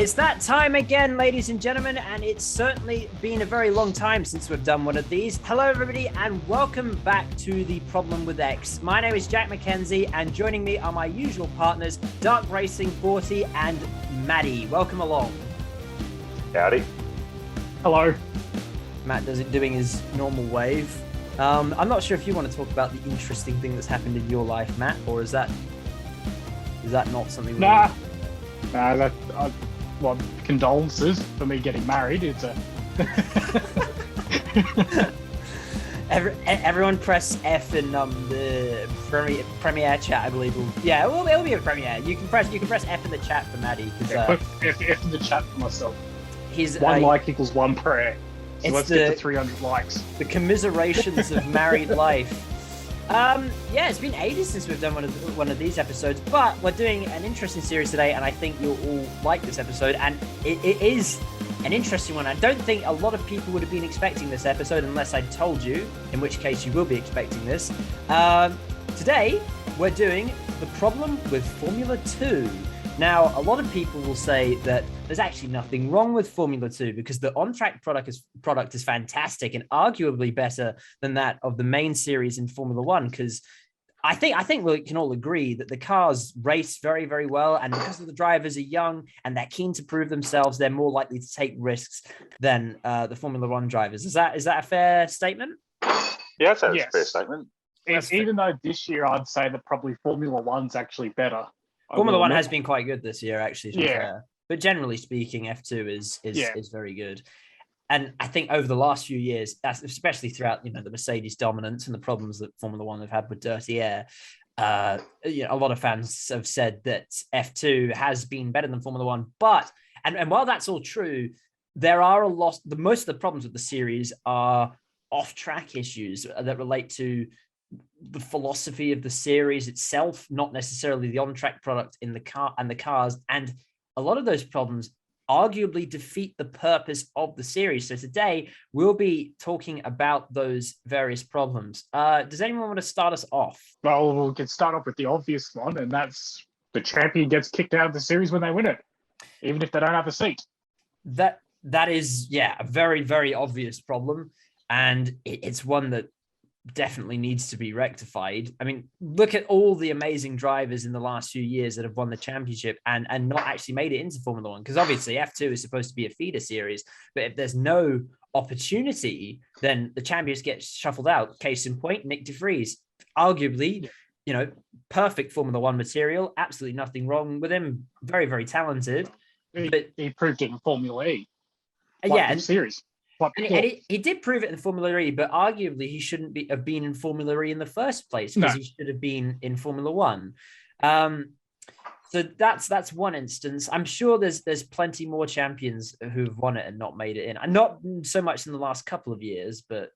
It's that time again, ladies and gentlemen, and it's certainly been a very long time since we've done one of these. Hello, everybody, and welcome back to The Problem with X. My name is Jack MacKenzie, and joining me are my usual partners, DarkRacing40 and Matty. Welcome along. Howdy. Hello. Matt doing his normal wave. I'm not sure if you want to talk about the interesting thing that's happened in your life, Matt, or is that not something? Nah, well, condolences for me getting married. It's a everyone press F in the premiere chat. I believe. It'll be a premiere. You can press F in the chat for Maddie. F in the chat for myself. He's one like equals one prayer. So let's get to 300 likes. The commiserations of married life. It's been ages since we've done one of these episodes, but we're doing an interesting series today, and I think you'll all like this episode, and it is an interesting one. I don't think a lot of people would have been expecting this episode unless I told you, in which case you will be expecting this. Today, we're doing the problem with Formula 2. Now, a lot of people will say that there's actually nothing wrong with Formula 2 because the on-track product is fantastic and arguably better than that of the main series in Formula 1, because I think we can all agree that the cars race very, very well, and because the drivers are young and they're keen to prove themselves, they're more likely to take risks than the Formula 1 drivers. Is that a fair statement? Yeah, I'd say that's a fair statement. Even though this year I'd say that probably Formula 1's actually better. Formula 1 has been quite good this year, actually, to be Yeah. fair. But generally speaking, F2 is very good. And I think over the last few years, especially throughout the Mercedes dominance and the problems that Formula 1 have had with dirty air, a lot of fans have said that F2 has been better than Formula 1. But and while that's all true, there are most of the problems with the series are off-track issues that relate to the philosophy of the series itself, not necessarily the on-track product in the car and the cars. And a lot of those problems arguably defeat the purpose of the series. So today we'll be talking about those various problems. Does anyone want to start us off? Well, we'll start off with the obvious one, and that's the champion gets kicked out of the series when they win it, even if they don't have a seat. That is, a very, very obvious problem. And it's one that definitely needs to be rectified. I mean, look at all the amazing drivers in the last few years that have won the championship and not actually made it into Formula 1, because obviously F2 is supposed to be a feeder series, but if there's no opportunity, then the champions get shuffled out. Case in point, Nyck De Vries, arguably, perfect Formula 1 material, absolutely nothing wrong with him, very, very talented. But he proved it in Formula E. Series. And he did prove it in Formula E, but arguably he shouldn't have been in Formula E in the first place, because he should have been in Formula 1. So that's one instance. I'm sure there's plenty more champions who've won it and not made it in. And not so much in the last couple of years, but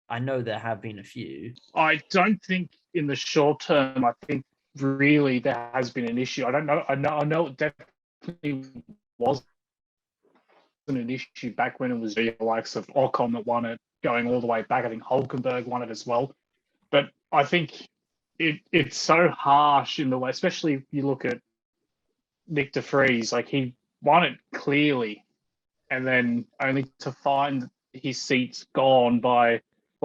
I know there have been a few. I don't think in the short term, I think really there has been an issue. I don't know. I know it definitely was an issue back when it was the likes of Ocon that won it, going all the way back. I think Hulkenberg won it as well. But I think it's so harsh in the way, especially if you look at Nyck De Vries, like he won it clearly, and then only to find his seat's gone by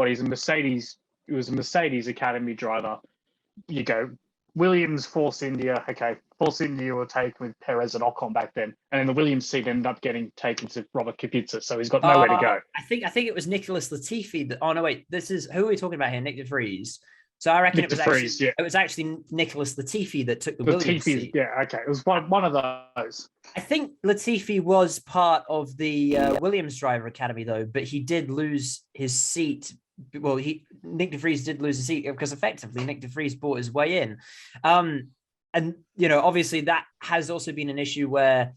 he's a Mercedes. It was a Mercedes Academy driver. You go Williams, Force India. Okay, Force India were taken with Perez and Ocon back then, and then the Williams seat ended up getting taken to Robert Kubica, so he's got nowhere to go. I think it was Nicholas Latifi. This is who are we talking about here? Nyck De Vries. So I reckon it was actually Nicholas Latifi that took the Williams seat. Yeah, okay, it was one of those. I think Latifi was part of the Williams Driver Academy though, but he did lose his seat. Well, Nyck De Vries did lose his seat because effectively Nyck De Vries bought his way in. And, obviously that has also been an issue where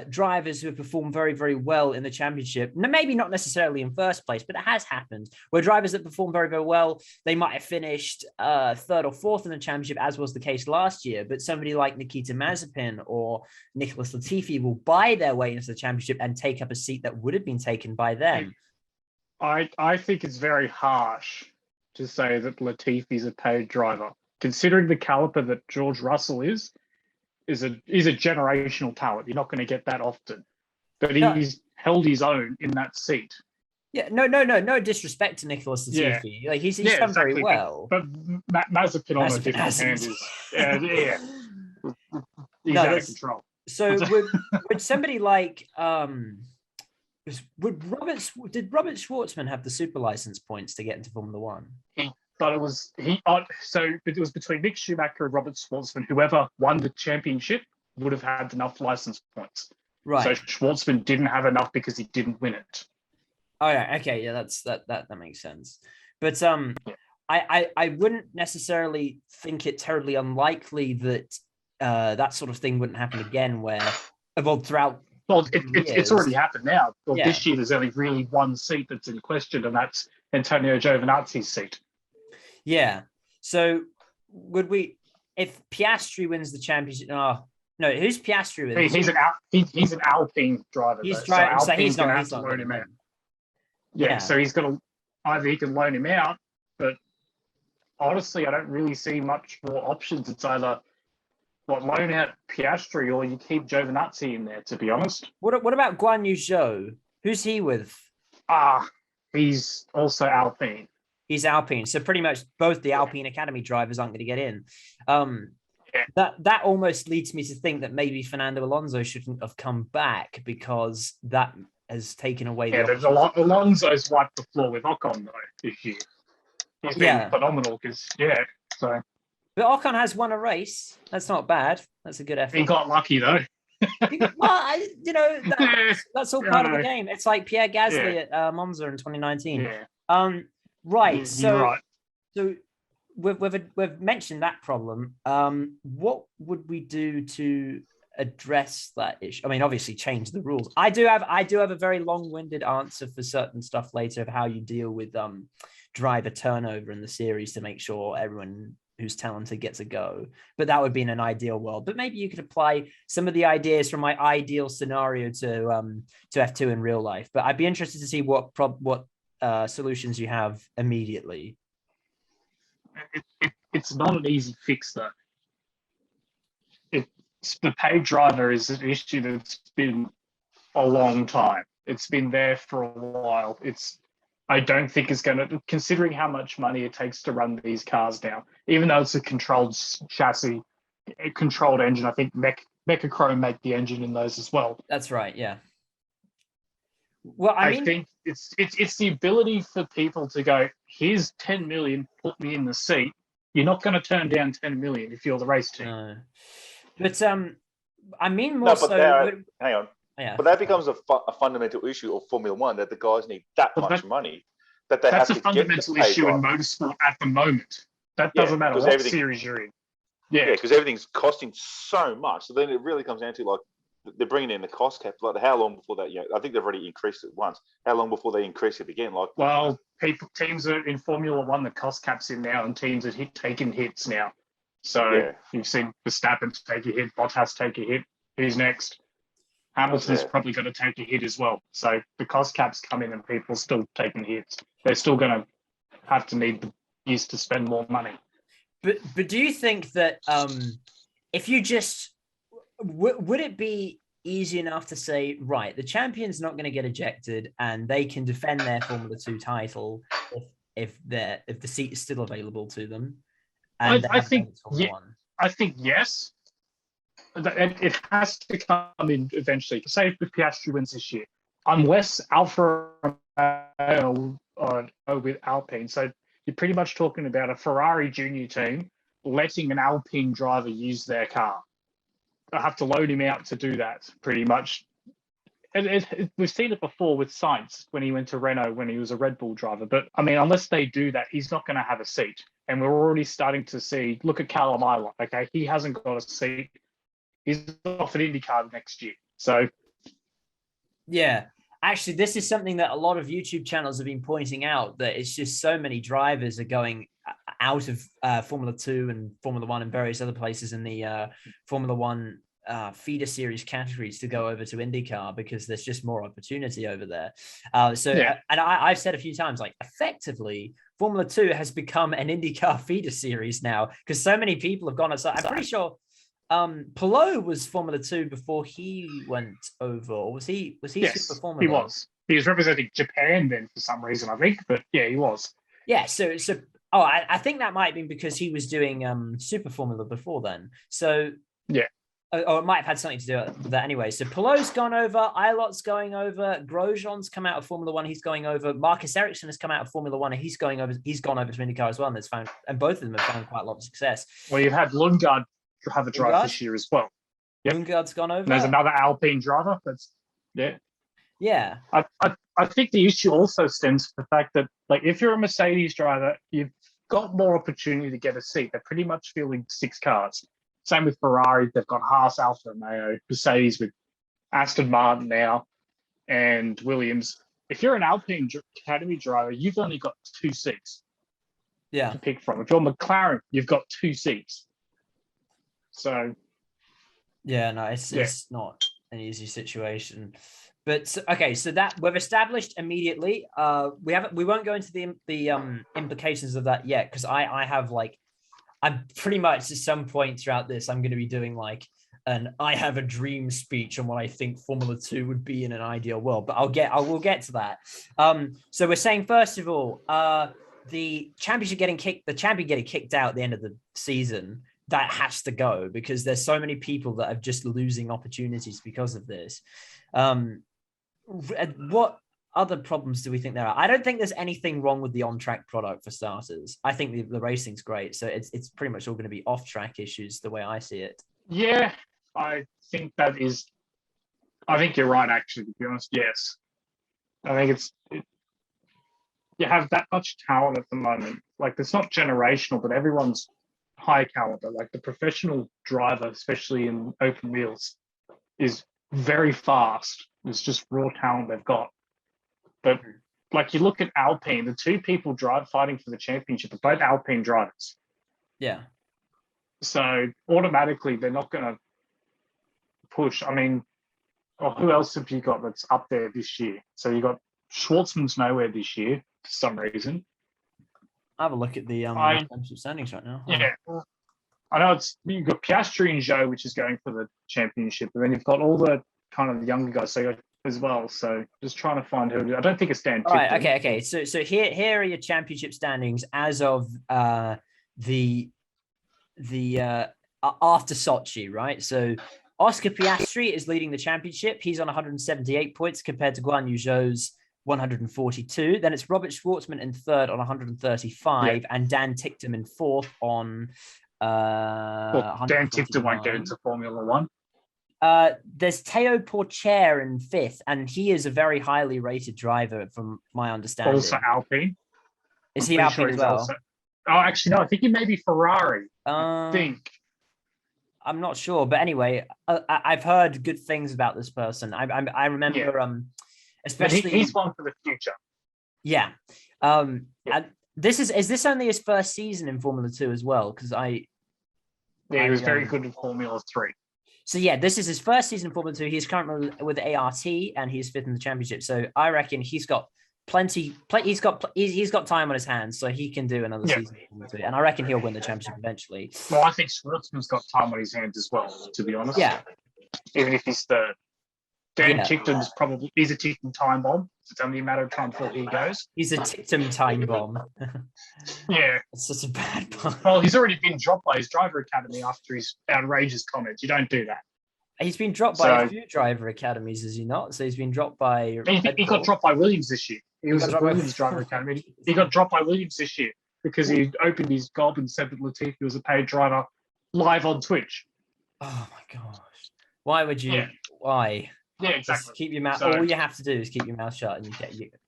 drivers who have performed very, very well in the championship, maybe not necessarily in first place, but it has happened, where drivers that perform very, very well, they might have finished third or fourth in the championship, as was the case last year. But somebody like Nikita Mazepin or Nicholas Latifi will buy their way into the championship and take up a seat that would have been taken by them. I think it's very harsh to say that Latifi's a paid driver. Considering the caliber that George Russell is, is a generational talent. You're not going to get that often, but No. he's held his own in that seat. Yeah, no disrespect to Nicholas Latifi. Like he's done very well. But Mazepin on a different hand is he's out of control. So would somebody like did Robert Schwartzman have the super license points to get into Formula One? But it was between Mick Schumacher and Robert Schwartzman. Whoever won the championship would have had enough license points. Right. So Schwartzman didn't have enough because he didn't win it. Oh yeah, okay, yeah, that makes sense. But I wouldn't necessarily think it terribly unlikely that that sort of thing wouldn't happen again. It's already happened now. Well, this year there's only really one seat that's in question, and that's Antonio Giovinazzi's seat. Yeah. So if Piastri wins the championship? Oh, no, who's Piastri with? He's an Alpine driver. He's driving, so he's not loan him out. Yeah, so he's got either he can loan him out, but honestly, I don't really see much more options. It's either loan out Piastri or you keep Giovinazzi in there, to be honest. What about Guan Yu Zhou? Who's he with? He's also Alpine. He's Alpine. So pretty much both the Alpine Academy drivers aren't going to get in. That almost leads me to think that maybe Fernando Alonso shouldn't have come back because that has taken away. There's a lot. Alonso's wiped the floor with Ocon though this year. He's been phenomenal because so. But Ocon has won a race. That's not bad. That's a good effort. He got lucky though. That's all part of the game. It's like Pierre Gasly at Monza in 2019. Yeah. Right. So we've mentioned that problem. What would we do to address that issue? I mean, obviously change the rules. I do have a very long-winded answer for certain stuff later of how you deal with driver turnover in the series to make sure everyone who's talented gets a go. But that would be in an ideal world. But maybe you could apply some of the ideas from my ideal scenario to F2 in real life. But I'd be interested to see what solutions you have immediately. It's not an easy fix though. The paid driver is an issue that's been a long time. It's been there for a while. I don't think it's going to, considering how much money it takes to run these cars now, even though it's a controlled chassis, a controlled engine. I think Mechachrome make the engine in those as well. That's right. Yeah. Well, I think it's the ability for people to go, here's 10 million, put me in the seat. You're not going to turn down 10 million if you're the race team. No. But I mean more so. Hang on. Yeah. But that becomes a fundamental issue of Formula One, that the guys need that much money that they have to get. That's a fundamental issue in motorsport at the moment. That doesn't matter what series you're in. Yeah, because everything's costing so much. So then it really comes down to like they're bringing in the cost cap. Like how long before that? I think they've already increased it once. How long before they increase it again? Teams are in Formula One. The cost cap's in now, and teams are taking hits now. So you've seen Verstappen take a hit, Bottas take a hit. Who's next? Hamilton's probably going to take a hit as well. So the cost caps come in and people are still taking hits. They're still going to have to need the years to spend more money. But do you think that if you just would it be easy enough to say, right, the champion's not going to get ejected and they can defend their Formula 2 title if the seat is still available to them? And I think yes. It has to come in eventually. Say if Piastri wins this year, unless Alfa Romeo with Alpine. So you're pretty much talking about a Ferrari junior team letting an Alpine driver use their car. I have to loan him out to do that, pretty much. We've seen it before with Sainz when he went to Renault when he was a Red Bull driver. But, I mean, unless they do that, he's not going to have a seat. And we're already starting to see, look at Callum Island, okay? He hasn't got a seat. He's off an IndyCar next year. So, yeah. Actually, this is something that a lot of YouTube channels have been pointing out, that it's just so many drivers are going out of Formula 2 and Formula 1 and various other places in the Formula 1 feeder series categories to go over to IndyCar because there's just more opportunity over there. And I've said a few times, like, effectively, Formula 2 has become an IndyCar feeder series now because so many people have gone outside. I'm pretty sure Palou was Formula 2 before he went over, or was he Yes, Super Formula? he was. He was representing Japan then for some reason, I think. But yeah, he was. Yeah, so I think that might have been because he was doing Super Formula before then. So yeah. Or it might have had something to do with that anyway. So Palou's gone over, Ilot's going over, Grosjean's come out of Formula One, he's going over, Marcus Ericsson has come out of Formula One and he's gone over to IndyCar as well, and both of them have found quite a lot of success. Well, you've had Lundgaard have a drive this year as well. Yep. Lundgaard's gone over. And there's another Alpine driver. Yeah. I think the issue also stems from the fact that, like, if you're a Mercedes driver, you've got more opportunity to get a seat. They're pretty much fielding 6 cars. Same with Ferrari. They've got Haas, Alfa Romeo, Mercedes with Aston Martin now, and Williams. If you're an Alpine Academy driver, you've only got 2 seats to pick from. If you're McLaren, you've got 2 seats. So, yeah, no, it's not an easy situation. But okay, so that we've established immediately. We won't go into the implications of that yet, because I'm pretty much at some point throughout this, I'm going to be doing like I have a dream speech on what I think Formula 2 would be in an ideal world, but I will get to that. So we're saying, first of all, the champion getting kicked out at the end of the season, that has to go because there's so many people that are just losing opportunities because of this. What other problems do we think there are? I don't think there's anything wrong with the on-track product for starters. I think the racing's great. So it's pretty much all going to be off-track issues the way I see it. Yeah, I think you're right, actually, to be honest. Yes. I think you have that much talent at the moment. Like, it's not generational, but everyone's high caliber. Like, the professional driver, especially in open wheels, is very fast. It's just raw talent they've got. But like, you look at Alpine, the 2 people fighting for the championship are both Alpine drivers. Yeah. So automatically they're not going to push. I mean, who else have you got that's up there this year? So you got Schwartzman's nowhere this year for some reason. I have a look at the championship standings right now. Yeah. I know you've got Piastri and Zhou, which is going for the championship, and then you've got all the kind of the younger guys as well. So just trying to find who. I don't think it's Dan. All right. Okay. So here are your championship standings as of the after Sochi, right? So Oscar Piastri is leading the championship. He's on 178 points compared to Guan Yu Zhou's 142. Then it's Robert Schwartzman in third on 135, and Dan Ticktum in fourth on. Dan Ticktum won't get into Formula One. There's Teo Porcher in fifth, and he is a very highly rated driver, from my understanding. Also Alpine. Is he Alpine as well? Actually, no. I think he may be Ferrari. I think. I'm not sure, but anyway, I've heard good things about this person. I remember, especially he's one for the future. Yeah. And is this only his first season in Formula 2 as well? Because he was very good in Formula 3. So yeah, this is his first season in Formula 2. He's currently with ART and he's fifth in the championship. So I reckon he's got he's got time on his hands, so he can do another season in Formula 2. And I reckon he'll win the championship eventually. Well, I think Schwartzman's got time on his hands as well, to be honest. Yeah. Even if he's third. Dan Ticktum's he's a Ticktum time bomb. It's only a matter of time before he goes. He's a Ticktum time bomb. Yeah. It's such a bad part. Well, he's already been dropped by his driver academy after his outrageous comments. You don't do that. He's been dropped by a few driver academies, is he not? So he's been dropped by... He got dropped by Williams this year. He was at Williams driver academy. He got dropped by Williams this year because he opened his gob and said that Latifi was a paid driver live on Twitch. Oh, my gosh. Why would you... Why? Yeah, exactly. Just keep your mouth. All you have to do is keep your mouth shut, and you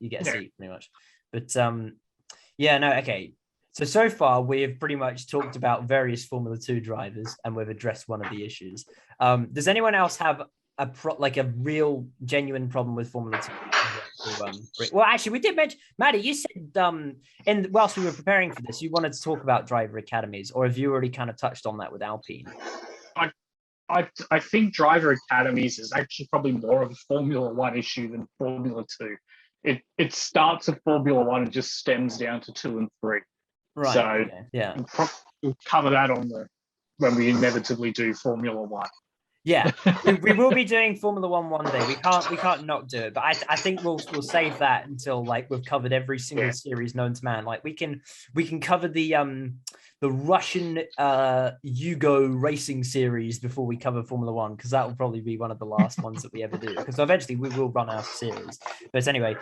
get a seat, pretty much. But okay. So far we've pretty much talked about various Formula 2 drivers, and we've addressed one of the issues. Does anyone else have a real genuine problem with Formula 2? Well, actually, we did mention, Maddie. You said whilst we were preparing for this, you wanted to talk about driver academies, or have you already kind of touched on that with Alpine? I think driver academies is actually probably more of a Formula 1 issue than Formula 2. It starts at Formula 1 and just stems down to 2 and 3. Right. So yeah, we'll cover that on when we inevitably do Formula One. Yeah, we will be doing Formula One day. We can't not do it, but I think we'll save that until like we've covered every single series known to man. Like we can cover the Russian Yugo racing series before we cover Formula One, because that will probably be one of the last ones that we ever do, because eventually we will run out of series. But anyway,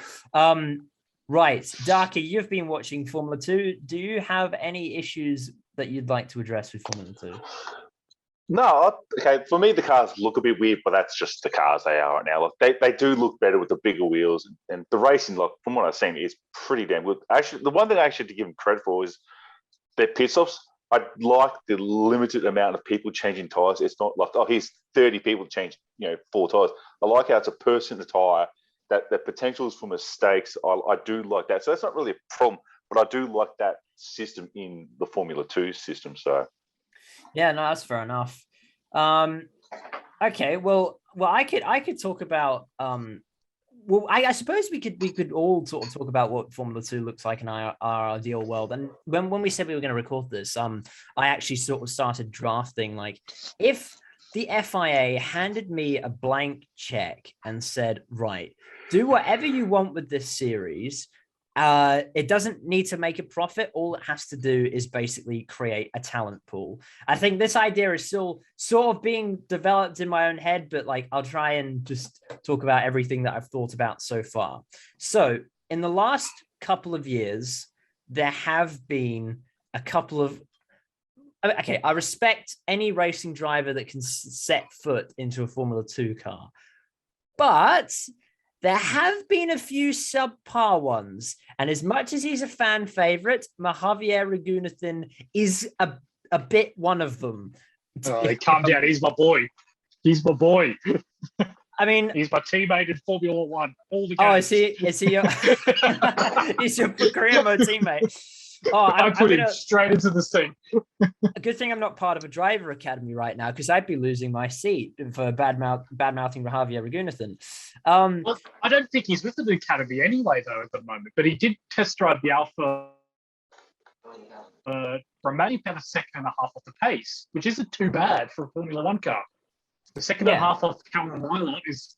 right, Darky, you've been watching Formula 2. Do you have any issues that you'd like to address with Formula 2? No, okay. For me, the cars look a bit weird, but that's just the cars they are right now. Look, they do look better with the bigger wheels, and the racing, look, from what I've seen, is pretty damn good. Actually, the one thing I actually have to give them credit for is their pit stops. I like the limited amount of people changing tyres. It's not like, oh, here's 30 people to change, 4 tyres. I like how it's a person in the tyre. That the potentials for mistakes, I do like that. So that's not really a problem, but I do like that system in the Formula 2 system. So. Yeah, no, that's fair enough. Okay, well, I could talk about. Well, I suppose we could all sort of talk about what Formula 2 looks like in our ideal world. And when we said we were going to record this, I actually sort of started drafting, like, if the FIA handed me a blank check and said, right, do whatever you want with this series. It doesn't need to make a profit. All it has to do is basically create a talent pool. I think this idea is still sort of being developed in my own head, but like I'll try and just talk about everything that I've thought about so far. So in the last couple of years, there have been a couple of, okay, I respect any racing driver that can set foot into a Formula 2 car, but there have been a few subpar ones. And as much as he's a fan favorite, Mahaveer Raghunathan is a bit one of them. Calm down. He's my boy. He's my boy. I mean, he's my teammate in Formula One. All the games. Oh, is he your, he's your Primo teammate? Oh, I put him straight into the seat. A good thing I'm not part of a driver academy right now, because I'd be losing my seat for bad mouthing Mahaveer Raghunathan. Well, I don't think he's with the academy anyway, though, at the moment. But he did test drive the Alpha from maybe about a second and a half off the pace, which isn't too bad for a Formula One car. The second and a half off the car on my lot is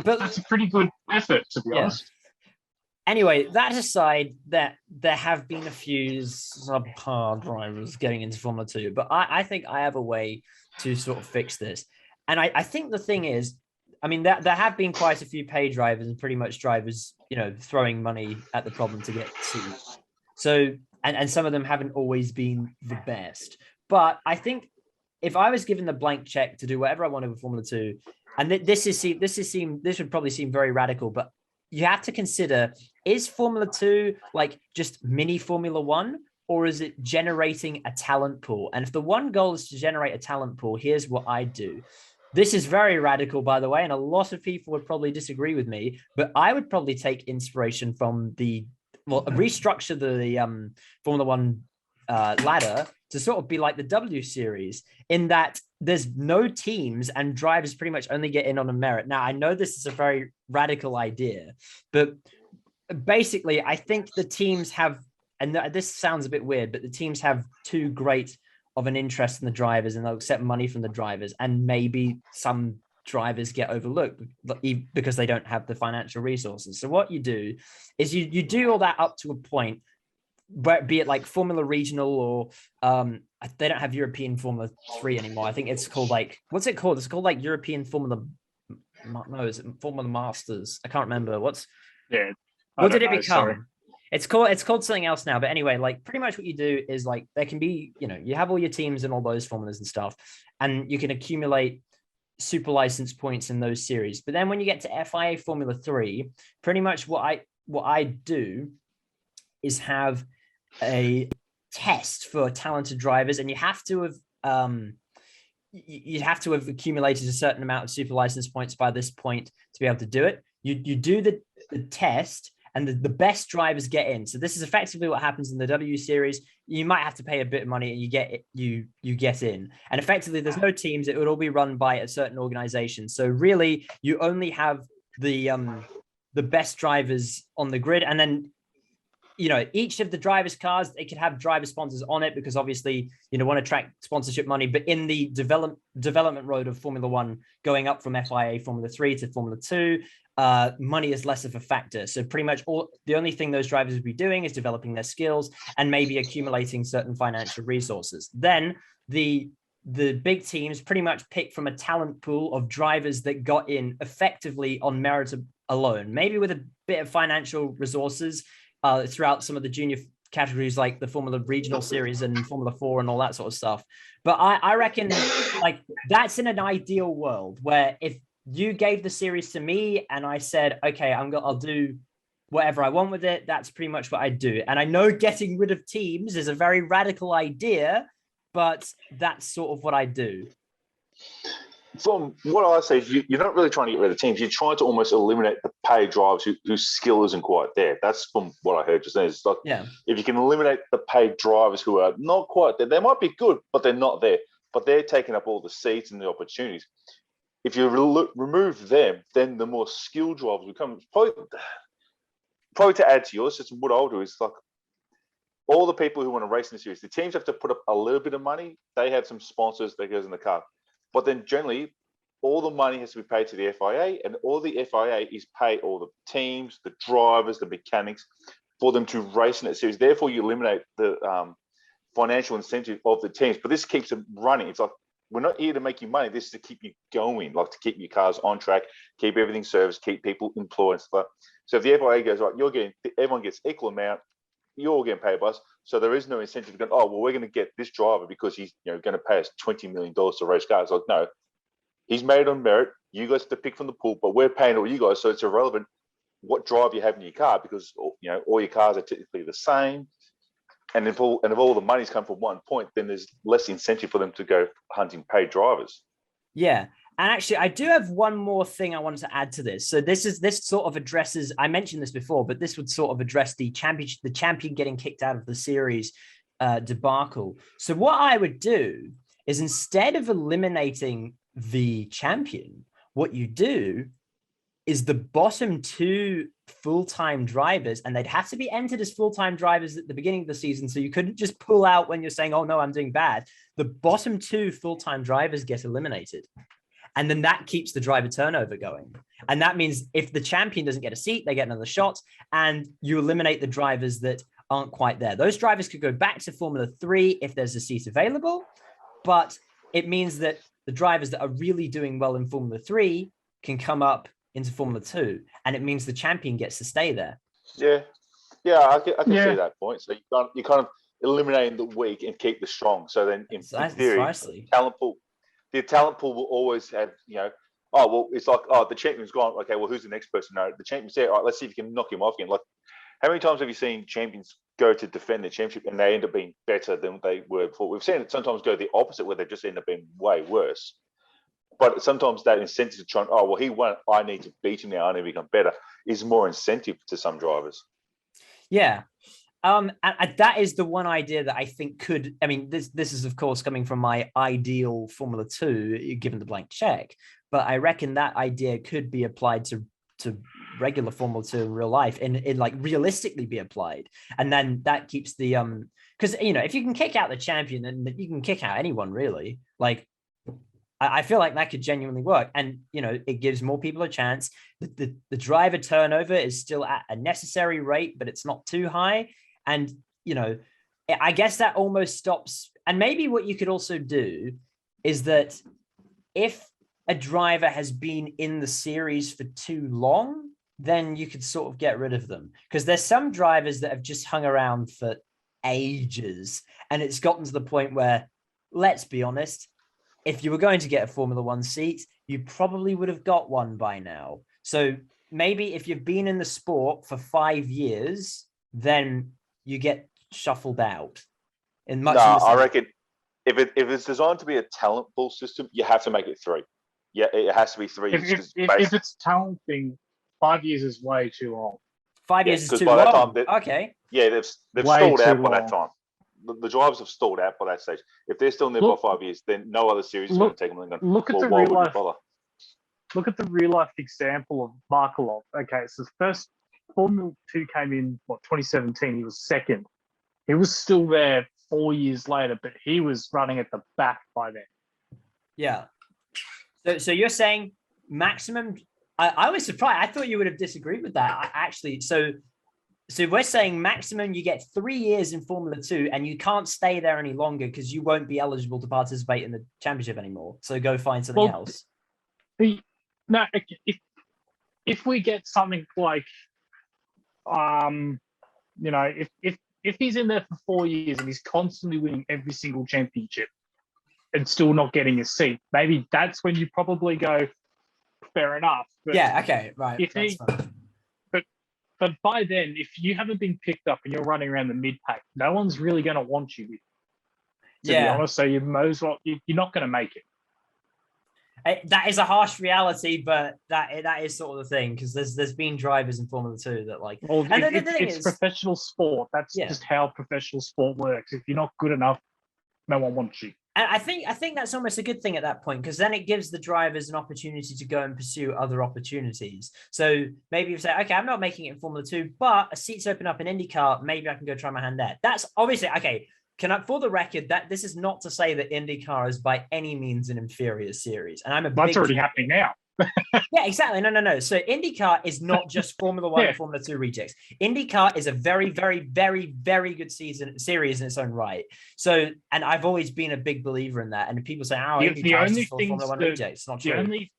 that's a pretty good effort, to be honest. Anyway, that aside, that there have been a few subpar drivers getting into Formula 2, but I think I have a way to sort of fix this. And I think the thing is, I mean, there have been quite a few pay drivers and pretty much drivers, throwing money at the problem to get seats. So, and some of them haven't always been the best. But I think if I was given the blank check to do whatever I wanted with Formula 2, and this would probably seem very radical, but you have to consider, is Formula 2 like just mini Formula 1, or is it generating a talent pool? And if the one goal is to generate a talent pool, here's what I do. This is very radical, by the way, and a lot of people would probably disagree with me, but I would probably take inspiration from restructure the Formula 1 ladder to sort of be like the W series, in that there's no teams and drivers pretty much only get in on a merit. Now, I know this is a very radical idea, but basically I think the teams have, and this sounds a bit weird, but the teams have too great of an interest in the drivers, and they'll accept money from the drivers, and maybe some drivers get overlooked because they don't have the financial resources. So what you do is you do all that up to a point, be it like Formula Regional, or they don't have European Formula 3 anymore. I think it's called like, what's it called? It's called like European Formula, no, is it Formula Masters? I can't remember. What did it become? Sorry. It's called something else now. But anyway, like pretty much what you do is like, there can be, you have all your teams and all those formulas and stuff, and you can accumulate super license points in those series. But then when you get to FIA Formula 3, pretty much what I do is have a test for talented drivers, and you have to have accumulated a certain amount of super license points by this point to be able to do it. You do the test, and the best drivers get in. So this is effectively what happens in the W series. You might have to pay a bit of money, and you get in. And effectively, there's no teams. It would all be run by a certain organization. So really, you only have the best drivers on the grid, and then each of the drivers' cars, they could have driver sponsors on it because obviously, want to attract sponsorship money. But in the development road of Formula One, going up from FIA Formula 3 to Formula 2, money is less of a factor. So pretty much the only thing those drivers would be doing is developing their skills and maybe accumulating certain financial resources. Then the big teams pretty much pick from a talent pool of drivers that got in effectively on merit alone, maybe with a bit of financial resources throughout some of the junior categories like the Formula Regional Series and Formula 4 and all that sort of stuff. But I reckon like that's in an ideal world where if you gave the series to me and I said, okay, I'll do whatever I want with it, that's pretty much what I do. And I know getting rid of teams is a very radical idea, but that's sort of what I do. From what I say, you're not really trying to get rid of teams. You're trying to almost eliminate the paid drivers whose skill isn't quite there. That's from what I heard just then. It's like, if you can eliminate the paid drivers who are not quite there, they might be good, but they're not there. But they're taking up all the seats and the opportunities. If you remove them, then the more skilled drivers will come. Probably to add to yours, just what I'll do is like all the people who want to race in the series, the teams have to put up a little bit of money. They have some sponsors that goes in the car. But then generally, all the money has to be paid to the FIA, and all the FIA is pay all the teams, the drivers, the mechanics, for them to race in that series. Therefore, you eliminate the financial incentive of the teams. But this keeps them running. It's like, we're not here to make you money. This is to keep you going, like to keep your cars on track, keep everything serviced, keep people employed and stuff. So if the FIA goes, right, everyone gets equal amount, you're all getting paid by us. So there is no incentive to go, oh, well, we're going to get this driver because he's going to pay us $20 million to race cars. Like, no, he's made on merit. You guys have to pick from the pool, but we're paying all you guys. So it's irrelevant what drive you have in your car because, all your cars are typically the same. And if all the money's come from one point, then there's less incentive for them to go hunting paid drivers. Yeah. And actually, I do have one more thing I wanted to add to this. So this sort of addresses, I mentioned this before, but this would sort of address the champion getting kicked out of the series debacle. So what I would do is instead of eliminating the champion, what you do is the bottom two full-time drivers, and they'd have to be entered as full-time drivers at the beginning of the season. So you couldn't just pull out when you're saying, oh no, I'm doing bad. The bottom two full-time drivers get eliminated. And then that keeps the driver turnover going. And that means if the champion doesn't get a seat, they get another shot, and you eliminate the drivers that aren't quite there. Those drivers could go back to Formula 3 if there's a seat available, but it means that the drivers that are really doing well in Formula 3 can come up into Formula 2, and it means the champion gets to stay there. Yeah, I can see that point. So you're kind of eliminating the weak and keep the strong. So then in theory, the talent pool will always have, it's like, the champion's gone. Okay, well, who's the next person? No, the champion's there. All right, let's see if you can knock him off again. Like, how many times have you seen champions go to defend the championship and they end up being better than they were before? We've seen it sometimes go the opposite, where they just end up being way worse. But sometimes that incentive to try, he won, I need to beat him now, I need to become better, is more incentive to some drivers. Yeah. And that is the one idea that I think could, this is of course coming from my ideal Formula 2, given the blank check, but I reckon that idea could be applied to regular Formula 2 in real life and like realistically be applied. And then that keeps the, because, if you can kick out the champion, then you can kick out anyone really. Like, I feel like that could genuinely work. And, it gives more people a chance. The driver turnover is still at a necessary rate, but it's not too high. And, I guess that almost stops. And maybe what you could also do is that if a driver has been in the series for too long, then you could sort of get rid of them. Because there's some drivers that have just hung around for ages. And it's gotten to the point where, let's be honest, if you were going to get a Formula One seat, you probably would have got one by now. So maybe if you've been in the sport for 5 years, then you get shuffled out. I reckon if it's designed to be a talent pool system, you have to make it 3. Yeah, it has to be 3. If it's talent thing, 5 years is way too long. 5 years is too long. Okay. Yeah, they've stalled out by that time. The drivers have stalled out by that stage. If they're still in there by 5 years, then no other series is going to take them. Look at the real life example of Markelov. Okay, so the first Formula 2 came in, 2017, he was second. He was still there 4 years later, but he was running at the back by then. Yeah. So you're saying maximum? I was surprised. I thought you would have disagreed with that. So we're saying maximum you get 3 years in Formula 2 and you can't stay there any longer because you won't be eligible to participate in the championship anymore. So go find something else. No, if we get something like, if he's in there for 4 years and he's constantly winning every single championship and still not getting a seat, maybe that's when you probably go, fair enough. But yeah, okay, right. But by then, if you haven't been picked up and you're running around the mid-pack, no one's really going to want you, to be honest. So you might as well, you're not going to make it. That is a harsh reality, but that is sort of the thing, because there's been drivers in Formula 2 that like... Well, it's professional sport. That's just how professional sport works. If you're not good enough, no one wants you. And I think that's almost a good thing at that point, because then it gives the drivers an opportunity to go and pursue other opportunities. So maybe you say, okay, I'm not making it in Formula 2, but a seat's open up in IndyCar. Maybe I can go try my hand there. That's obviously, okay, for the record, that this is not to say that IndyCar is by any means an inferior series. And that's already happening now. Yeah, exactly. No. So IndyCar is not just Formula 1 and Formula 2 rejects. IndyCar is a very, very, very, very good series in its own right. So, and I've always been a big believer in that. And people say, IndyCar is just Formula 1 rejects. It's not true.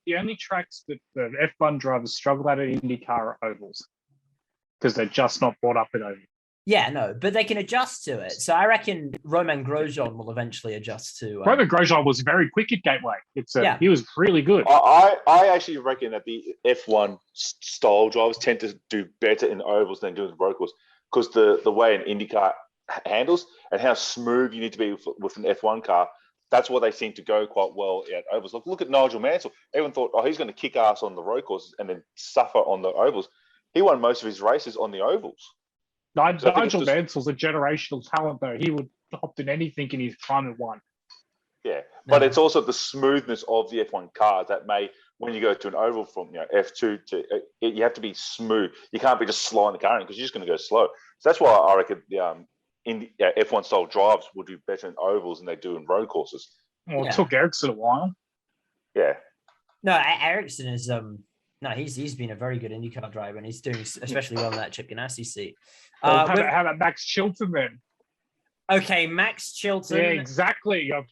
The only tracks that the F1 drivers struggle at IndyCar are ovals, because they're just not brought up in ovals. Yeah, no, but they can adjust to it. So I reckon Romain Grosjean will eventually adjust to... Romain Grosjean was very quick at Gateway. He was really good. I actually reckon that the F1 style drivers tend to do better in ovals than doing road because the way an IndyCar handles and how smooth you need to be with an F1 car, that's what they seem to go quite well at ovals. Look at Nigel Mansell. Everyone thought, he's going to kick ass on the road courses and then suffer on the ovals. He won most of his races on the ovals. Nigel Mansell's a generational talent, though. He would hop in anything in his prime and won. Yeah, but it's also the smoothness of the F1 cars that when you go to an oval from F2 to you have to be smooth. You can't be just slowing the car in because you're just going to go slow. So that's why I reckon F1 style drives will do better in ovals than they do in road courses. Well, it took Ericsson a while. Yeah. No, Ericsson is he's been a very good IndyCar driver, and he's doing especially well in that Chip Ganassi seat. How about Max Chilton then? Okay, Max Chilton. Yeah, exactly. I've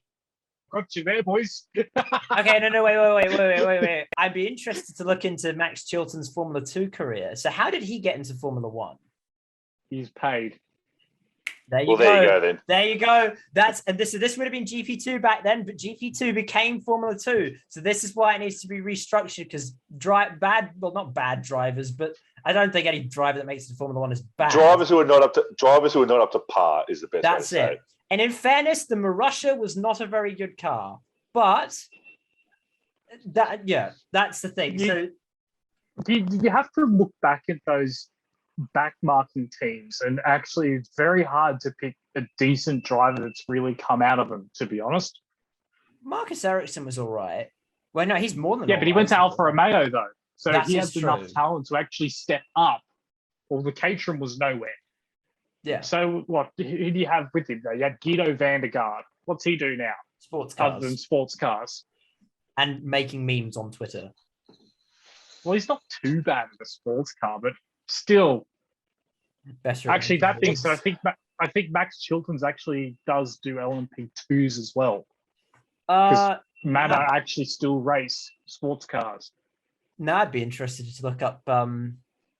got you there, boys. Okay, no, wait. I'd be interested to look into Max Chilton's Formula 2 career. So how did he get into Formula 1? He's paid. There you go. There you go then. There you go. This would have been GP2 back then, but GP2 became Formula 2. So this is why it needs to be restructured, because not bad drivers, but I don't think any driver that makes it to Formula 1 is bad. Drivers who are not up to par is the best. That's it. Say. And in fairness, the Marussia was not a very good car, but that's the thing. You have to look back at those backmarking teams, and actually it's very hard to pick a decent driver that's really come out of them, to be honest. Marcus Ericsson was all right. Well, no, he's more than but he went to Alfa Romeo though, so he has true. enough talent to actually step up. Well, the Caterham was nowhere. Yeah. So who do you have with him though? You had Guido van der Garde. What's he do now? Sports cars. Other than sports cars. And making memes on Twitter. Well, he's not too bad at a sports car, but still. Better. Actually, that being said, I think Max Chilton's actually does do LMP2s as well. Because Matt actually still race sports cars. No, I'd be interested to look up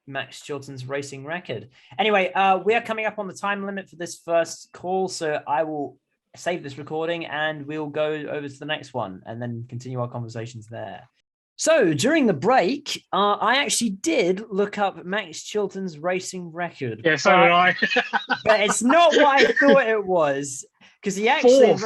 Max Chilton's racing record. Anyway, we are coming up on the time limit for this first call, so I will save this recording and we'll go over to the next one and then continue our conversations there. So during the break, I actually did look up Max Chilton's racing record. Yeah, so did I. But it's not what I thought it was, because he actually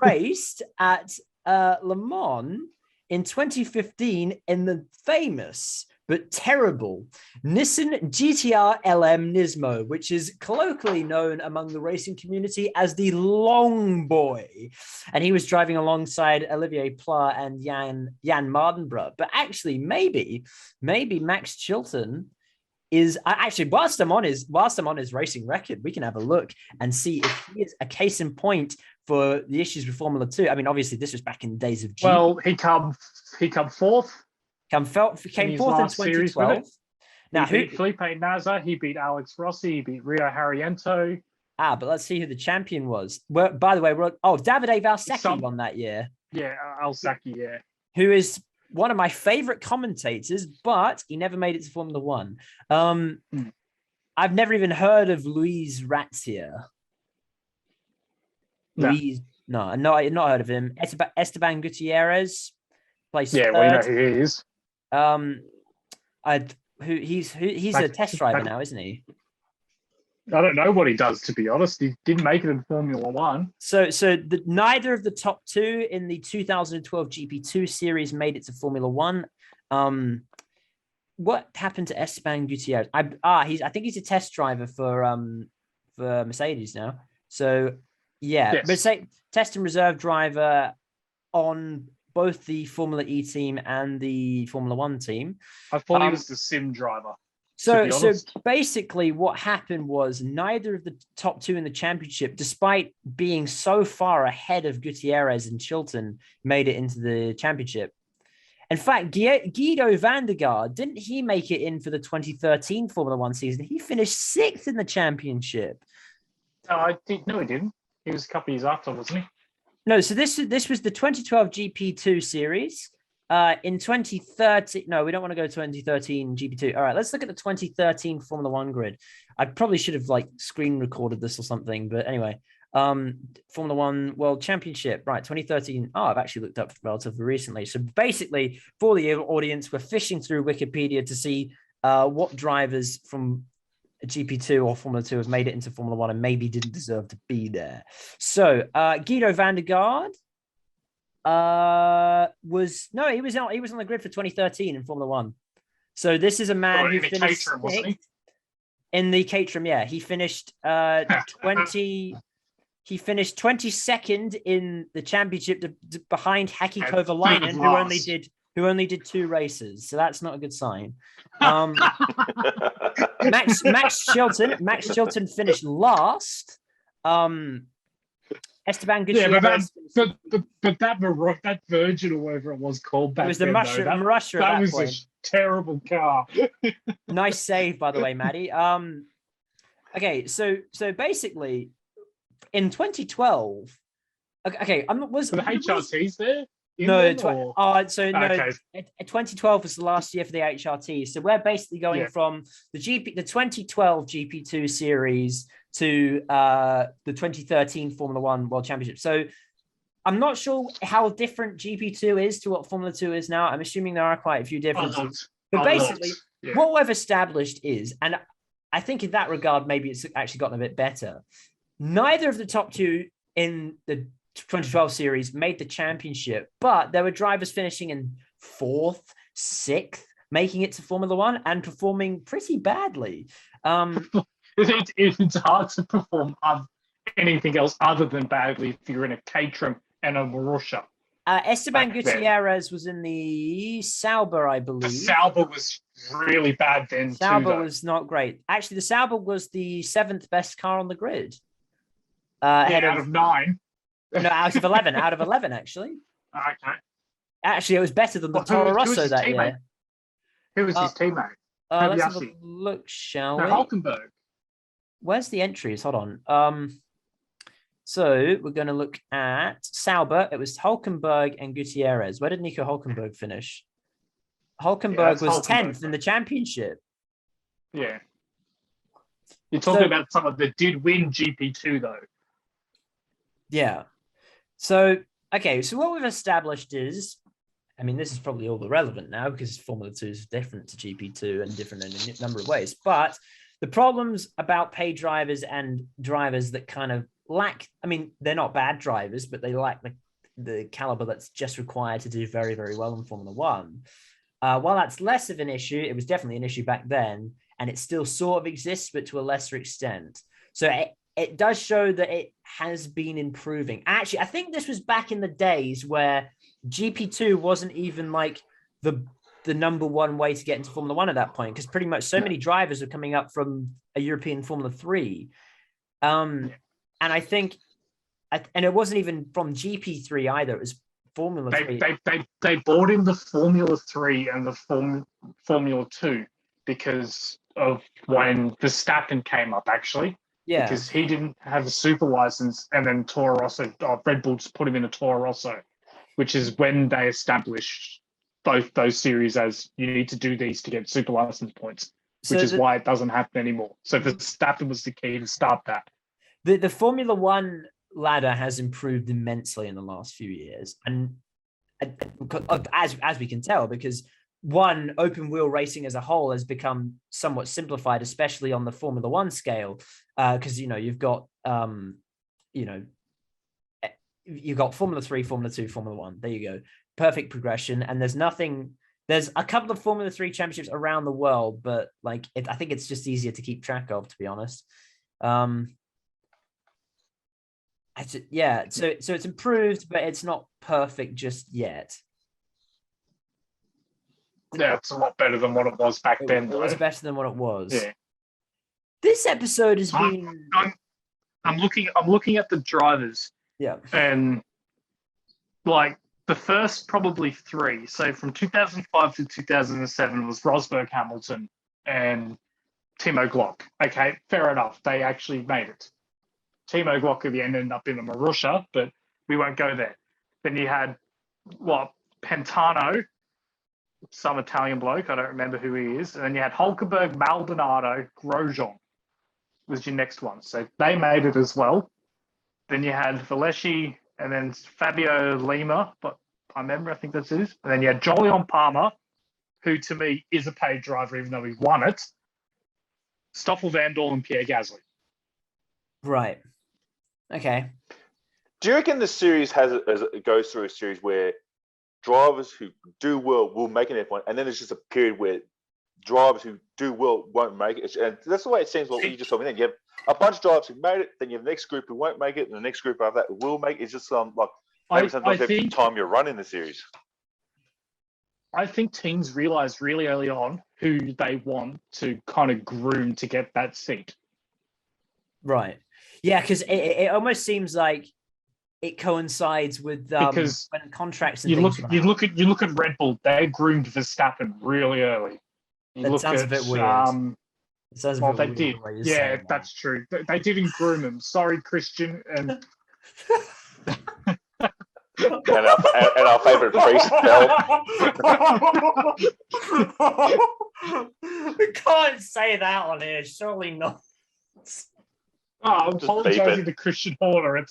raced at Le Mans in 2015 in the famous but terrible Nissan GTR LM Nismo, which is colloquially known among the racing community as the Long Boy. And he was driving alongside Olivier Pla and Jan Mardenborough. But actually, maybe Max Chilton is actually, whilst I'm on his racing record, we can have a look and see if he is a case in point for the issues with Formula 2. I mean, obviously, this was back in the days of G. Well, he come fourth. Came fourth in 2012. Now, he beat Felipe Nasr, he beat Alex Rossi, he beat Rio Harriento. But let's see who the champion was. Well, by the way, Davide Valsecchi won that year. Yeah, Alsacchi, yeah. Who is one of my favorite commentators, but he never made it to Formula 1. I've never even heard of Luis Ratzia. No, I've not heard of him. Esteban Gutierrez plays third. Well, you know who he is. He's a test driver now, isn't he? I don't know what he does, to be honest. He didn't make it in Formula 1. So neither of the top two in the 2012 GP2 series made it to Formula 1. What happened to Esteban Gutierrez? I think he's a test driver for Mercedes now. So yeah, yes. Test and reserve driver on both the Formula E team and the Formula 1 team. I thought he was the sim driver. So basically what happened was neither of the top two in the championship, despite being so far ahead of Gutierrez and Chilton, made it into the championship. In fact, Guido van der Garde, didn't he make it in for the 2013 Formula 1 season? He finished 6th in the championship. No, he didn't. He was a couple of years after, wasn't he? No, so this was the 2012 GP2 series. In 2013, no, we don't want to go 2013 GP2. All right, let's look at the 2013 Formula 1 grid. I probably should have screen recorded this or something, but anyway, Formula 1 World Championship, right, 2013. Oh, I've actually looked up relatively recently. So basically, for the audience, we're fishing through Wikipedia to see what drivers from GP2 or Formula 2 have made it into Formula 1 and maybe didn't deserve to be there. So Guido van der Garde he was on the grid for 2013 in Formula 1. So this is a man who finished in the Caterham. Yeah, he finished 22nd in the championship behind Haki Kovalainen, who only did 2 races. So that's not a good sign. Max Chilton finished last. Esteban Gutierrez. But that Virgin or whatever it was called back then. It was the Marussia. That was a terrible car. Nice save, by the way, Maddie. Okay, so basically, in 2012, okay, was the HRTs there? No, 2012 was the last year for the HRT. So we're basically going from the 2012 GP2 series to the 2013 Formula 1 World Championship. So I'm not sure how different GP2 is to what Formula 2 is now. I'm assuming there are quite a few differences. But basically, what we've established is, and I think in that regard, maybe it's actually gotten a bit better. Neither of the top two in the 2012 series made the championship, but there were drivers finishing in 4th, 6th, making it to Formula 1 and performing pretty badly. It's hard to perform anything else other than badly if you're in a Caterham and a Marussia. Esteban Gutierrez was in the Sauber, I believe. The Sauber was really bad then. Sauber was not great. Actually, the Sauber was the 7th best car on the grid. Out of 9. No, out of 11. Out of 11, actually. Okay. Actually, it was better than the Toro Rosso that year. Who was his teammate? Let's have a look, shall we? Hulkenberg. Where's the entries? Hold on. So we're going to look at Sauber. It was Hulkenberg and Gutierrez. Where did Nico Hulkenberg finish? Hulkenberg was 10th in the championship. Yeah. You're talking about someone that did win GP2, though. Yeah. So what we've established is, I mean, this is probably all irrelevant now because Formula 2 is different to GP2 and different in a number of ways. But the problems about paid drivers and drivers that kind of lack, I mean, they're not bad drivers, but they lack the caliber that's just required to do very, very well in Formula 1. While that's less of an issue, it was definitely an issue back then, and it still sort of exists, but to a lesser extent. So it does show that it has been improving. Actually, I think this was back in the days where GP2 wasn't even like the number one way to get into Formula One at that point, because pretty much so many drivers are coming up from a European Formula 3. And I think, and it wasn't even from GP3 either, it was Formula 3. They bought in the Formula 3 and the Formula 2 because of when Verstappen came up, actually. Yeah. Because he didn't have a super license, and then Toro Rosso, Red Bull just put him in a Toro Rosso, which is when they established both those series as you need to do these to get super license points, which is why it doesn't happen anymore. So Verstappen was the key to start that. The Formula One ladder has improved immensely in the last few years, and as we can tell, because one, open wheel racing as a whole has become somewhat simplified, especially on the Formula One scale, because you've got you've got Formula 3, Formula 2, Formula 1. There you go, perfect progression. And there's a couple of Formula 3 championships around the world, but I think it's just easier to keep track of, to be honest. So it's improved, but it's not perfect just yet. Yeah, it's a lot better than what it was back then. It was better than what it was. Yeah. This episode has been. I'm looking at the drivers. Yeah. And the first probably 3. So from 2005 to 2007 was Rosberg, Hamilton, and Timo Glock. Okay, fair enough. They actually made it. Timo Glock at the end ended up in a Marussia, but we won't go there. Then you had Pantano, some Italian bloke, I don't remember who he is. And then you had Hulkenberg, Maldonado, Grosjean was your next one. So they made it as well. Then you had Valeschi and then Fabio Lima, but I think that's it. And then you had Jolyon Palmer, who to me is a paid driver, even though he won it. Stoffel Vandoorne and Pierre Gasly. Right. Okay. Do you reckon the series it goes through a series where drivers who do well will make an F1, and then there's just a period where drivers who do well won't make it? And that's the way it seems. What you just told me. Then you have a bunch of drivers who made it, then you have the next group who won't make it, and the next group after that who will make it. It's just maybe sometimes every time you run in the series. I think teams realize really early on who they want to kind of groom to get that seat. Right. Yeah, because it almost seems like it coincides with because when contracts. And you look at Red Bull. They groomed Verstappen really early. That sounds a bit weird. They did. Yeah, that's true. They didn't groom him. Sorry, Christian. And our favorite priest, Bell. We can't say that on here. Surely not. I'm apologizing to Christian Horner.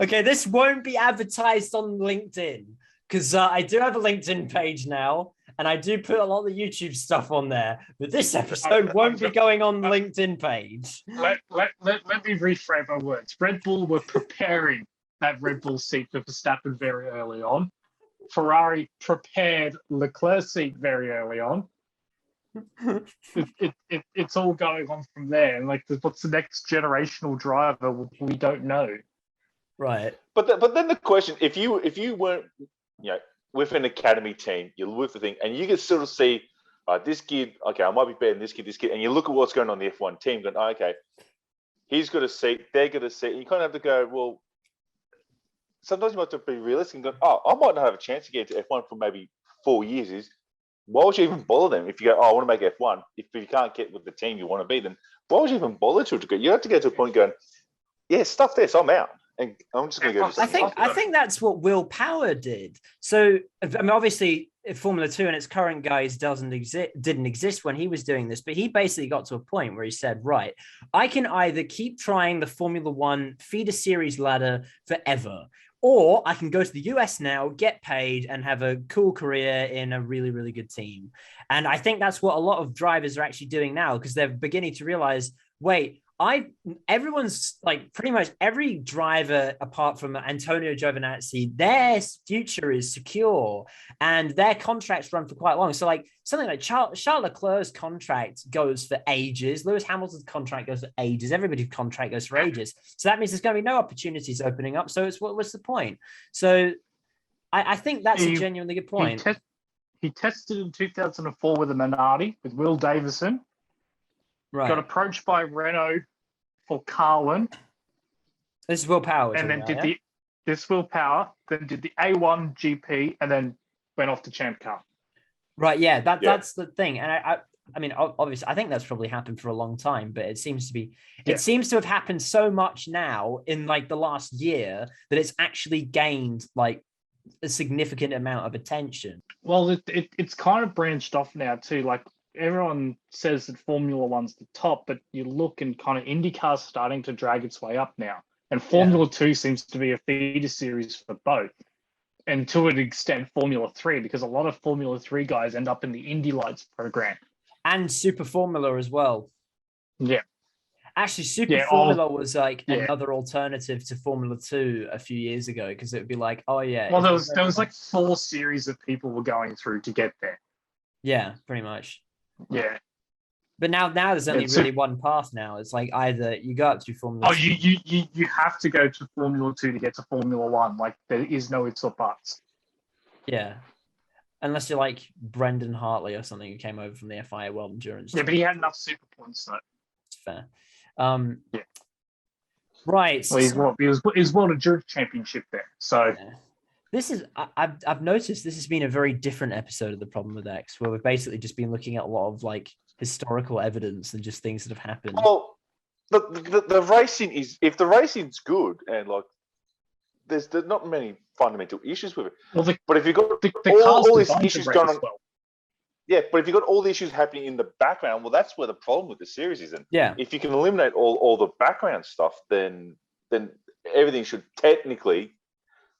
Okay, this won't be advertised on LinkedIn because I do have a LinkedIn page now, and I do put a lot of the YouTube stuff on there. But this episode won't be going on the LinkedIn page. Let me rephrase my words. Red Bull were preparing that Red Bull seat for Verstappen very early on. Ferrari prepared Leclerc's seat very early on. It's all going on from there, and what's the next generational driver? We don't know. Right. But then the question: if you weren't with an academy team, you're with the thing, and you can sort of see this kid. Okay, I might be better than this kid, and you look at what's going on in the F1 team. Going, okay, he's got a seat, they're got a seat, and you kind of have to go, well. Sometimes you have to be realistic and go, I might not have a chance to get into F1 for maybe 4 years. Why would you even bother them if you go, I want to make F1? If you can't get with the team you want to be, then why would you even bother to go? You have to get to a point going, yeah, stuff this, I'm out. And I'm just going to go. I think that's what Will Power did. So, I mean, obviously, Formula 2 and its current guys didn't exist when he was doing this, but he basically got to a point where he said, right, I can either keep trying the Formula 1 feeder series ladder forever, or I can go to the US now, get paid, and have a cool career in a really, really good team. And I think that's what a lot of drivers are actually doing now, because they're beginning to realize, wait, everyone's like pretty much every driver apart from Antonio Giovinazzi, their future is secure and their contracts run for quite long. So like something like Charles Leclerc's contract goes for ages. Lewis Hamilton's contract goes for ages. Everybody's contract goes for ages. So that means there's going to be no opportunities opening up. So it's what's the point? So I think that's a genuinely good point. He tested in 2004 with a Minardi with Will Davison. Right. Got approached by Renault for Carlin. This is Will Power. And then this Will Power, then did the A1 GP, and then went off to Champ Car. Right, yeah, that's the thing. And I mean, obviously, I think that's probably happened for a long time, but it seems to have happened so much now in like the last year that it's actually gained like a significant amount of attention. Well, it's kind of branched off now too. Like everyone says that Formula One's the top, but you look and kind of IndyCar's starting to drag its way up now. And Formula 2 seems to be a feeder series for both. And to an extent, Formula 3, because a lot of Formula 3 guys end up in the Indy Lights program. And Super Formula as well. Yeah. Actually, Super Formula was like another alternative to Formula 2 a few years ago, because it would be like, oh yeah. Well, there was like 4 series of people were going through to get there. Yeah, pretty much. Yeah. But now there's only really one path now. It's like either you go up to Formula 2. You have to go to Formula 2 to get to Formula 1. Like there is no ifs or buts. Yeah. Unless you're like Brendan Hartley or something who came over from the FIA World Endurance. Yeah, but he had enough super points though. It's fair. Right. Well, he was World Endurance Championship there. So this is I've noticed this has been a very different episode of The Problem with X, where we've basically just been looking at a lot of like historical evidence and just things that have happened. Well, the racing is, if the racing's good and like there's not many fundamental issues with it. Well, but if you've got all these issues going on, yeah, but if you've got all the issues happening in the background, well, that's where the problem with the series is. And if you can eliminate all the background stuff, then everything should technically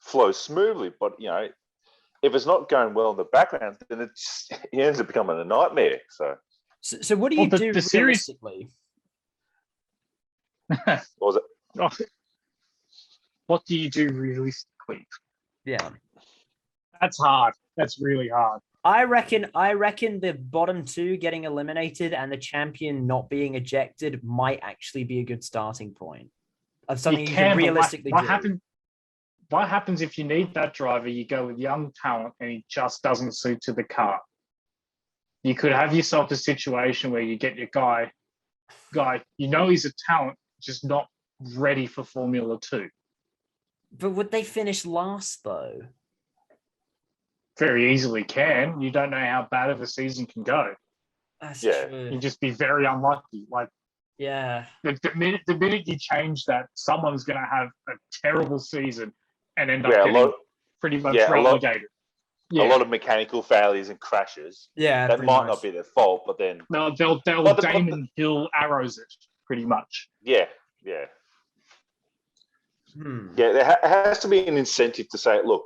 flow smoothly. But you know, if it's not going well in the background, then it ends up becoming a nightmare. So what do you do realistically? What was it? What do you do realistically? Yeah, that's hard. That's really hard. I reckon the bottom 2 getting eliminated and the champion not being ejected might actually be a good starting point of something you can realistically do. What happens if you need that driver? You go with young talent and he just doesn't suit to the car. You could have yourself a situation where you get your guy, you know he's a talent, just not ready for Formula 2. But would they finish last though? Very easily can. You don't know how bad of a season can go. That's true. You'd just be very unlucky. Like, the minute you change that, someone's going to have a terrible season and end up getting pretty much relegated. A lot of mechanical failures and crashes. Yeah, that might not be their fault, but then they'll Damon Hill arrows it pretty much. Yeah. Yeah, there has to be an incentive to say, look,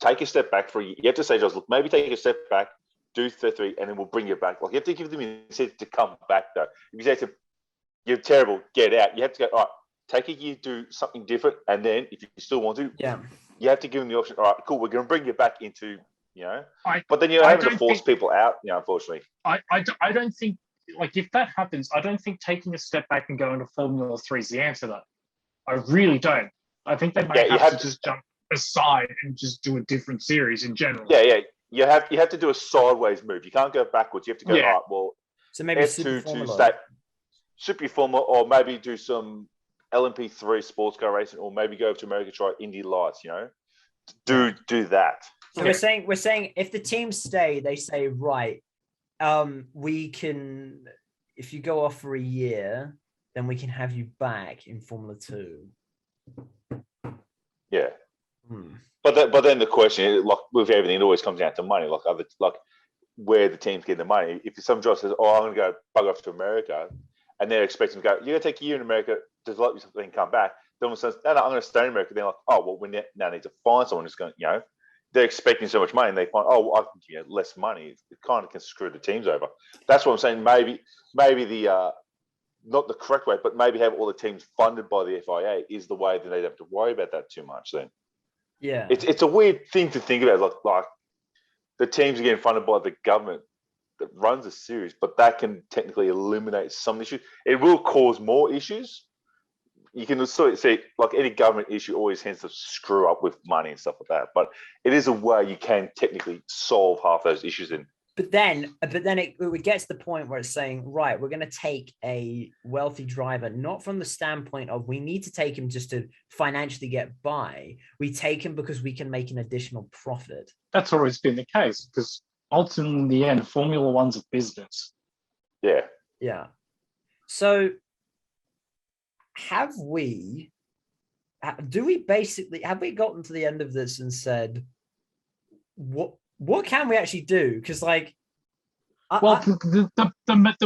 take a step back for a year. You have to say, Josh, look, maybe take a step back, do 33, and then we'll bring you back. Like, you have to give them an incentive to come back, though. If you say to, you're terrible, get out, you have to go, all right, take a year, do something different, and then if you still want to, you have to give them the option, all right, cool, we're going to bring you back into, you know. But then you're having to force people out, you know, unfortunately. I don't think, like, if that happens, I don't think taking a step back and going to Formula 3 is the answer, though. I really don't. I think they might have to just jump aside and just do a different series in general. Yeah. You have to do a sideways move. You can't go backwards. You have to go, all right, well, so maybe F2 to state Super Formula, or maybe do some LMP3 sports car racing, or maybe go over to America, try Indy Lights, you know? Do that. So we're saying if the teams stay, they say, right, we can, if you go off for a year, then we can have you back in Formula 2. Yeah. But then the question, like with everything, it always comes down to money. Like where the teams get the money. If some driver says, "Oh, I'm going to go bug off to America," and they're expecting to go, "You're going to take a year in America, develop something, come back." Then someone says, "No, I'm going to stay in America." They're like, "Oh, well, we now need to find someone who's going." You know, they're expecting so much money, and they find, "Oh, well, I can get less money." It kind of can screw the teams over. That's what I'm saying. Maybe not the correct way, but maybe have all the teams funded by the FIA is the way that they don't have to worry about that too much. Then, Yeah, it's a weird thing to think about. Like the teams are getting funded by the government that runs a series, but that can technically eliminate some issues. It will cause more issues. You can sort of see, like any government issue always tends to screw up with money and stuff like that. But it is a way you can technically solve half those issues. but then it gets to the point where it's saying, right, we're going to take a wealthy driver, not from the standpoint of we need to take him just to financially get by. We take him because we can make an additional profit. That's always been the case, because ultimately, in the end, Formula One's a business. Yeah. Yeah. So have we gotten to the end of this and said, what can we actually do? Because the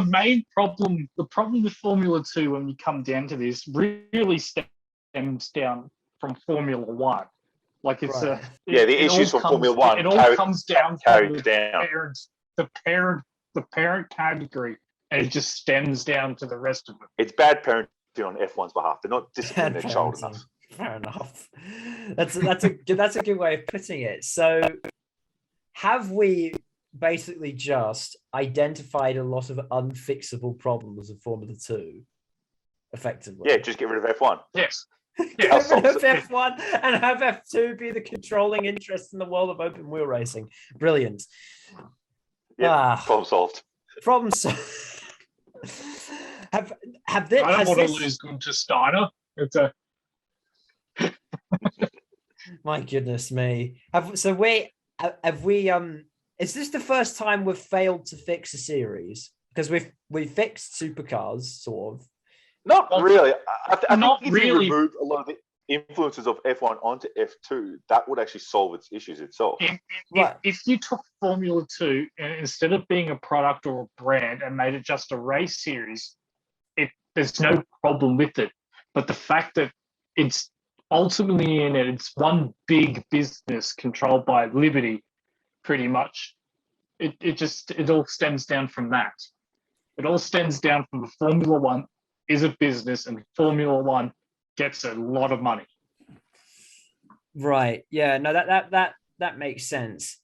main problem, the problem with Formula 2 when you come down to this really stems down from Formula 1. Like it's Right. The issues from Formula 1 it all comes down from the parent category, and it just stems down to the rest of it. It's bad parenting on F1's behalf. They're not disciplining their child enough. Fair enough. That's a good way of putting it. So have we basically just identified a lot of unfixable problems of Formula 2 effectively? Yeah, just get rid of F1. Yes. Get rid of F1 and have F2 be the controlling interest in the world of open wheel racing. Brilliant. Yeah, problem solved. Problem solved. I don't want to lose good to Steiner. It's a my goodness me. Is this the first time we've failed to fix a series? Because we fixed supercars, sort of. Not really. I think if really. you remove a lot of the influences of F1 onto F2, that would actually solve its issues itself. If you took Formula 2 and instead of being a product or a brand and made it just a race series, there's no problem with it. But the fact that it's ultimately it's one big business controlled by Liberty, pretty much, it all stems down from that. It all stems down from the Formula 1 is a business, and Formula 1 gets a lot of money. Right. Yeah. No, that makes sense.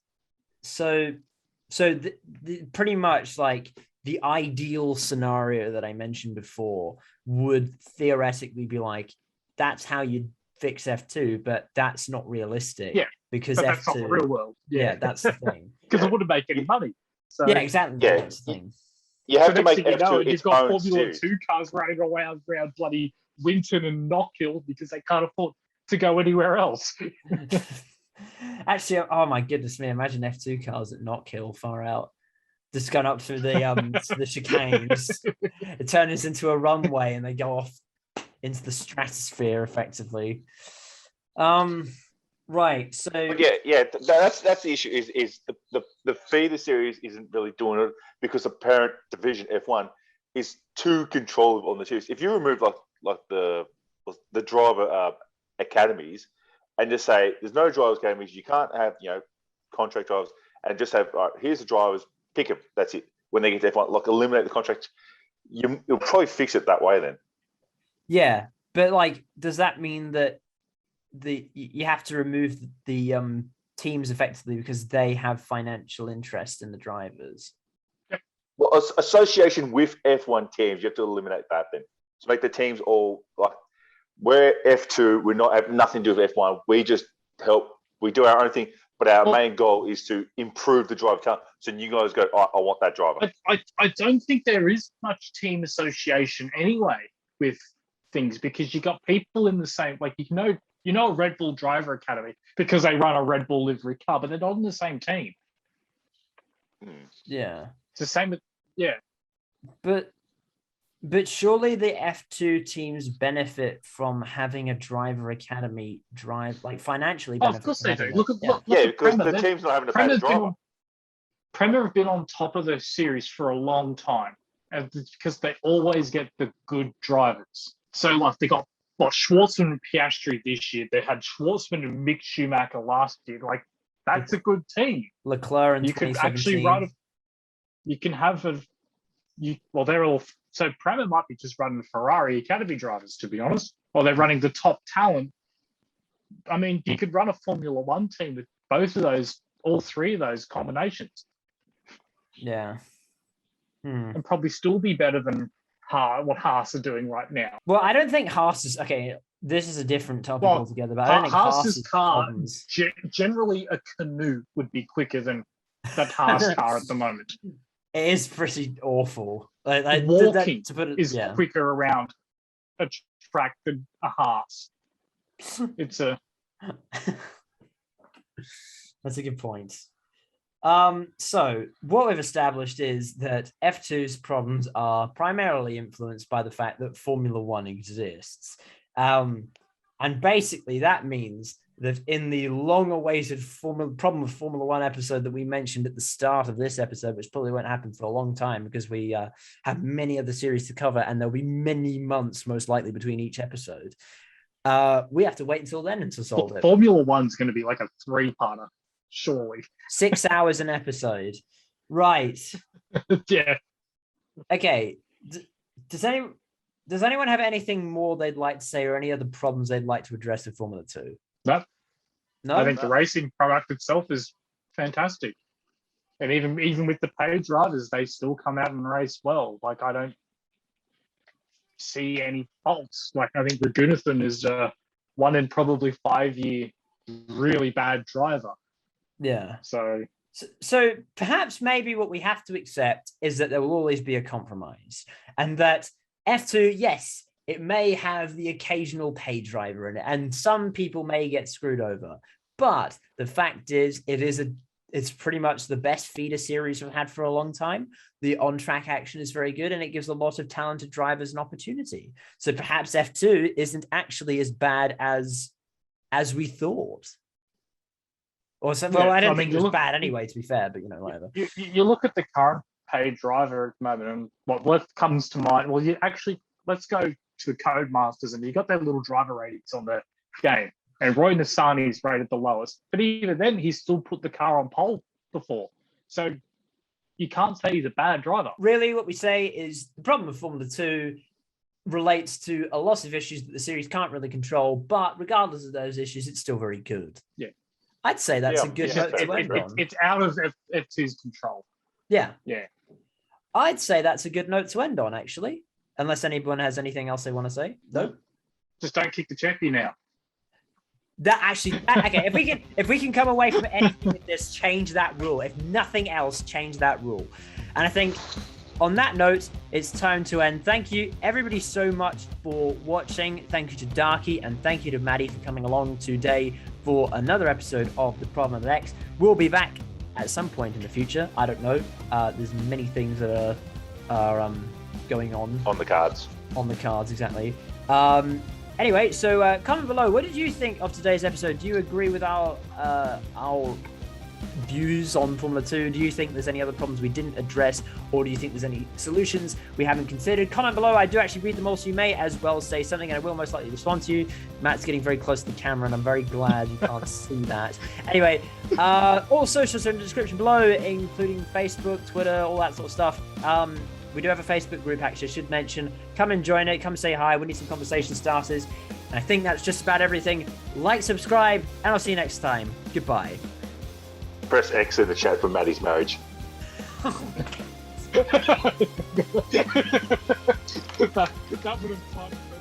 So pretty much like the ideal scenario that I mentioned before would theoretically be like, that's how you fix F2, but that's not realistic. Yeah. Because But F2, that's not the real world. Yeah, that's the thing. Because it wouldn't make any money. So, yeah, exactly. Yeah. That's the thing. You have to next make thing you know, F2 you've its got own Formula series. 2 cars running around bloody Winton and Knockhill because they can't afford to go anywhere else. Actually, oh my goodness me! Imagine F2 cars at Knockhill, far out, just going up through the to the chicanes. It turns into a runway, and they go off into the stratosphere effectively. Right. So that's the issue. Is the feeder series isn't really doing it because the parent division F1 is too controllable on the series. If you remove like the driver academies and just say there's no drivers academies, you can't have contract drivers, and just have here's the drivers, pick them. That's it. When they get to F1, like eliminate the contract. You'll probably fix it that way then. Yeah, but like, does that mean that you have to remove the teams effectively because they have financial interest in the drivers? Well, association with F1 teams, you have to eliminate that then. To make the teams all like, we're F2, we're not have nothing to do with F1. We just help. We do our own thing, but our main goal is to improve the driver talent. So you guys go, I want that driver. I don't think there is much team association anyway with things, because you got people in the same, like a Red Bull driver academy because they run a Red Bull livery car, but they're not in the same team. Yeah, it's the same. But surely the F2 teams benefit from having a driver academy financially. Oh, of course they do. Look because Prema, the team's not having to pay the driver. Prema have been on top of the series for a long time, because they always get the good drivers. So like they got Schwartzman and Piastri this year. They had Schwartzman and Mick Schumacher last year. Like that's a good team. Leclerc in 2017. Could actually run. You can have they're all So Prema might be just running Ferrari Academy drivers, to be honest, or they're running the top talent. I mean, you could run a Formula One team with both of those, all three of those combinations. Yeah. And probably still be better than what Haas are doing right now. Well, I don't think Haas is okay. This is a different topic altogether, but I don't think Haas's car, problems. Generally, a canoe would be quicker than that Haas car at the moment. It is pretty awful. Walking is quicker around a track than a Haas. It's a. That's a good point. So what we've established is that F2's problems are primarily influenced by the fact that Formula One exists. And basically that means that in the long-awaited problem of Formula One episode that we mentioned at the start of this episode, which probably won't happen for a long time because we have many other series to cover and there'll be many months most likely between each episode, we have to wait until then to solve it. Formula One's going to be like a 3-parter. Surely 6 hours an episode, right? Yeah. Okay. Does anyone have anything more they'd like to say, or any other problems they'd like to address with Formula 2? No. I think No. the racing product itself is fantastic, and even with the paid drivers, they still come out and race well. Like I don't see any faults. Like I think Raghunathan is one in probably 5-year really bad driver. Yeah. So perhaps maybe what we have to accept is that there will always be a compromise, and that F2, yes, it may have the occasional pay driver in it, and some people may get screwed over. But the fact is, it's pretty much the best feeder series we've had for a long time. The on-track action is very good, and it gives a lot of talented drivers an opportunity. So perhaps F2 isn't actually as bad as we thought. Or so, well, I don't think it was bad anyway, to be fair, but whatever. You look at the current paid driver at the moment, and what comes to mind? Well, let's go to the Codemasters, and you got their little driver ratings on the game. And Roy Nassani's rated the lowest, but even then, he still put the car on pole before. So you can't say he's a bad driver. Really, what we say is the problem with Formula 2 relates to a lot of issues that the series can't really control, but regardless of those issues, it's still very good. Yeah. I'd say that's a good note to end on. It's out of F2's control. Yeah. Yeah. I'd say that's a good note to end on, actually. Unless anyone has anything else they want to say. No. Just don't kick the checky now. Okay, if we can come away from anything with this, change that rule. If nothing else, change that rule. And I think on that note, it's time to end. Thank you, everybody, so much for watching. Thank you to Darky, and thank you to Maddie for coming along today for another episode of The Problem of X. We'll be back at some point in the future. I don't know. There's many things that are going on. On the cards. On the cards, exactly. Anyway, so comment below. What did you think of today's episode? Do you agree with our views on Formula 2? Do you think there's any other problems we didn't address, or do you think there's any solutions we haven't considered? Comment below. I do actually read them all, so you may as well say something, and I will most likely respond to you. Matt's getting very close to the camera, and I'm very glad you can't see that. Anyway, all socials are in the description below, including Facebook, Twitter, all that sort of stuff. We do have a Facebook group, actually, I should mention. Come and join it. Come say hi. We need some conversation starters. And I think that's just about everything. Like, subscribe, and I'll see you next time. Goodbye. Press X in the chat for Maddie's marriage. that would have